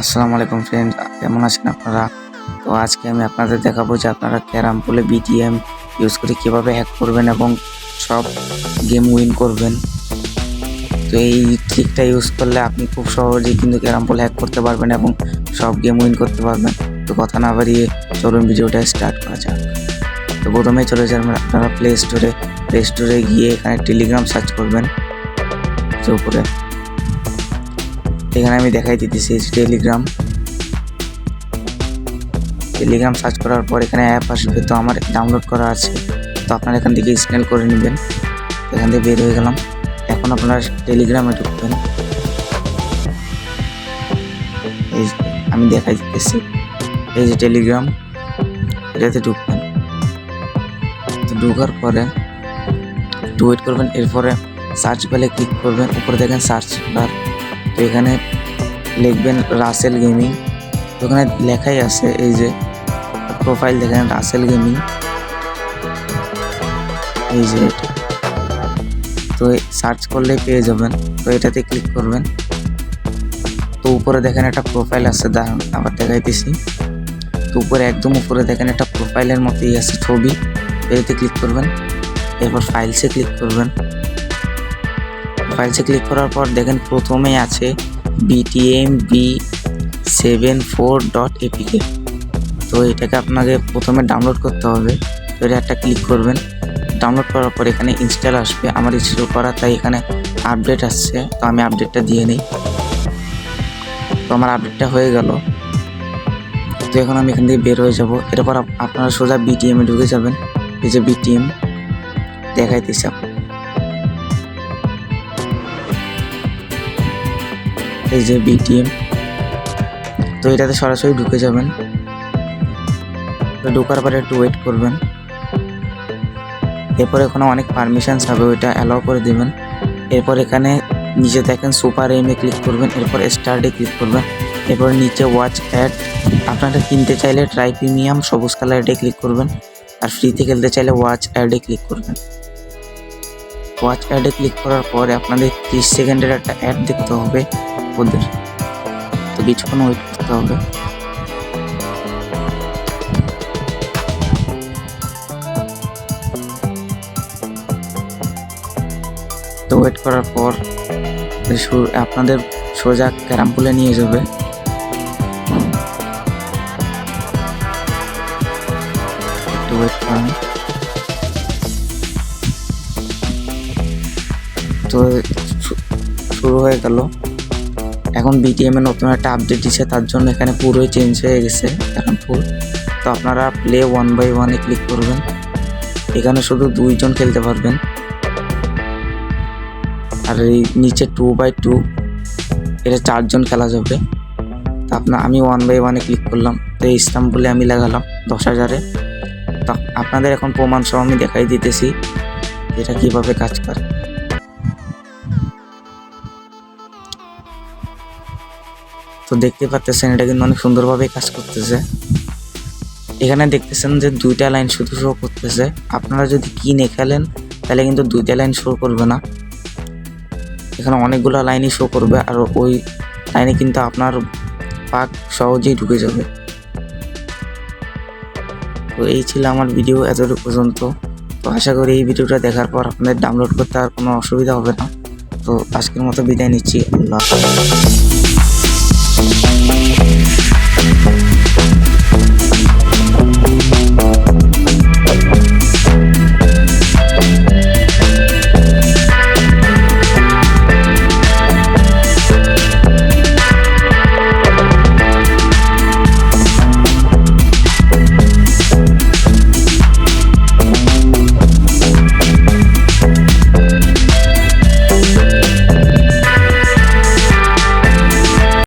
আসসালামু আলাইকুম ফ্রেন্ড, কেমন আছেন আপনারা? তো আজকে আমি আপনাদের দেখাবো যে আপনারা ক্যারাম পুলে বিটিএম ইউজ করে কীভাবে হ্যাক করবেন এবং সব গেম উইন করবেন। তো এই ট্রিকটা ইউজ করলে আপনি খুব সহজেই কিন্তু ক্যারাম পুল হ্যাক করতে পারবেন এবং সব গেম উইন করতে পারবেন। তো কথা না বাড়িয়ে চলুন ভিডিওটা স্টার্ট করা যাক। তো প্রথমেই চলে যাবেন আপনারা প্লে স্টোরে গিয়ে এখানে টেলিগ্রাম সার্চ করবেন। তো উপরে এখানে আমি দেখাই দিতেছি টেলিগ্রাম সার্চ করার পর এখানে অ্যাপ আসবে। তো আমার ডাউনলোড করা আছে, তো আপনারা এখান থেকে স্ক্যান করে নেবেন। এখান থেকে বের হয়ে গেলাম। এখন আপনারা টেলিগ্রামে ঢুকবেন। এই আমি দেখাই দিতেছি, এই যে টেলিগ্রাম, এটাতে ঢুকবেন। তো ঢোকার পরে একটু ওয়েট করবেন। এরপরে সার্চ বেলে ক্লিক করবেন। উপরে দেখেন সার্চ বার, তো এখানে লিখবেন রাসেল গেমিং। তো ওখানে লেখাই আছে, এই যে প্রোফাইল দেখেন রাসেল গেমিং, এই যে এটা। তো সার্চ করলে পেয়ে যাবেন। তো এটাতে ক্লিক করবেন। তো উপরে দেখেন একটা প্রোফাইল আছে, দাঁড়ান আবার দেখাইতেছি। তো উপরে একদম উপরে দেখেন একটা প্রোফাইলের মতোই আছে ছবি, এটাতে ক্লিক করবেন। এরপর ফাইলসে ক্লিক করবেন। ফাইলসে ক্লিক করার পর দেখেন প্রথমেই আছে btmb74.apk। তো এটাকে আপনাকে প্রথমে ডাউনলোড করতে হবে। তো এটা একটা ক্লিক করবেন। ডাউনলোড করার পর এখানে ইনস্টল আসবে, আমার ইনস্টল করা, তাই এখানে আপডেট আসছে। তো আমি আপডেটটা দিয়ে নিই। তো আমার আপডেটটা হয়ে গেল। তো এখন আমি এখান থেকে বের হয়ে যাব। এরপর আপনারা সোজা বিটিএমে ঢুকে যাবেন। এই যে বিটিএম দেখাইতেছি, এই যে বিটিএম। তো এটাতে সরাসরি ঢুকে যাবেন। তো ঢোকার পরে একটু ওয়েট করবেন। এরপর এখানে অনেক পারমিশনস হবে, ওইটা অ্যালাউ করে দেবেন। এরপর এখানে নিচে দেখেন সুপার এমে ক্লিক করবেন। এরপর স্টার্টে ক্লিক করবেন। এরপর নিচে ওয়াচ অ্যাড, আপনারা কিনতে চাইলে ট্রাই প্রিমিয়াম সবুজ কালারে ক্লিক করবেন। আর ফ্রিতে খেলতে চাইলে ওয়াচ অ্যাডে ক্লিক করবেন। ওয়াচ অ্যাডে ক্লিক করার পরে আপনাদের 30 সেকেন্ডের একটা অ্যাড দেখতে হবে ওদের। তো কিছুক্ষণ ওয়েট করতে হবে। তো ওয়েট করার পর আপনাদের সোজা ক্যারাম পুলে নিয়ে যাবে। একটু ওয়েট করেন। তো শুরু হয়ে গেল। এখন বিটিএম এ নতুন একটা আপডেট দিচ্ছে, তার জন্য এখানে পুরোই চেঞ্জ হয়ে গেছে ক্যারাম পুল। তো আপনারা প্লে 1x1 ক্লিক করবেন। এখানে শুধু 2 জন খেলতে পারবেন। আর এই নিচে 2x2, এটা 4 জন খেলা যাবে। তো আমি 1x1 ক্লিক করলাম। তো এই ইস্তাম্বুলে আমি লাগালাম 10,000-এ। তো আপনাদের এখন প্রমাণ সহ আমি দেখাই দিতেছি এটা কিভাবে কাজ করে। তো দেখতে পাচ্ছেন এটা কিন্তু অনেক সুন্দরভাবে কাজ করতেছে। এখানে দেখতেছেন যে 2টা লাইন শুধু শো করতেছে। আপনারা যদি কিনে খেলেন তাহলে কিন্তু 2টা লাইন শো করবে না, এখানে অনেকগুলো লাইনই শো করবে। আর ওই লাইনে কিন্তু আপনার পাক সহজেই ঢুকে যাবে। তো এই ছিল আমার ভিডিও এতটুকু পর্যন্ত। তো আশা করি এই ভিডিওটা দেখার পর আপনাদের ডাউনলোড করতে আর কোনো অসুবিধা হবে না। তো আজকের মতো বিদায় নিচ্ছি। আল্লাহ হাফেজ।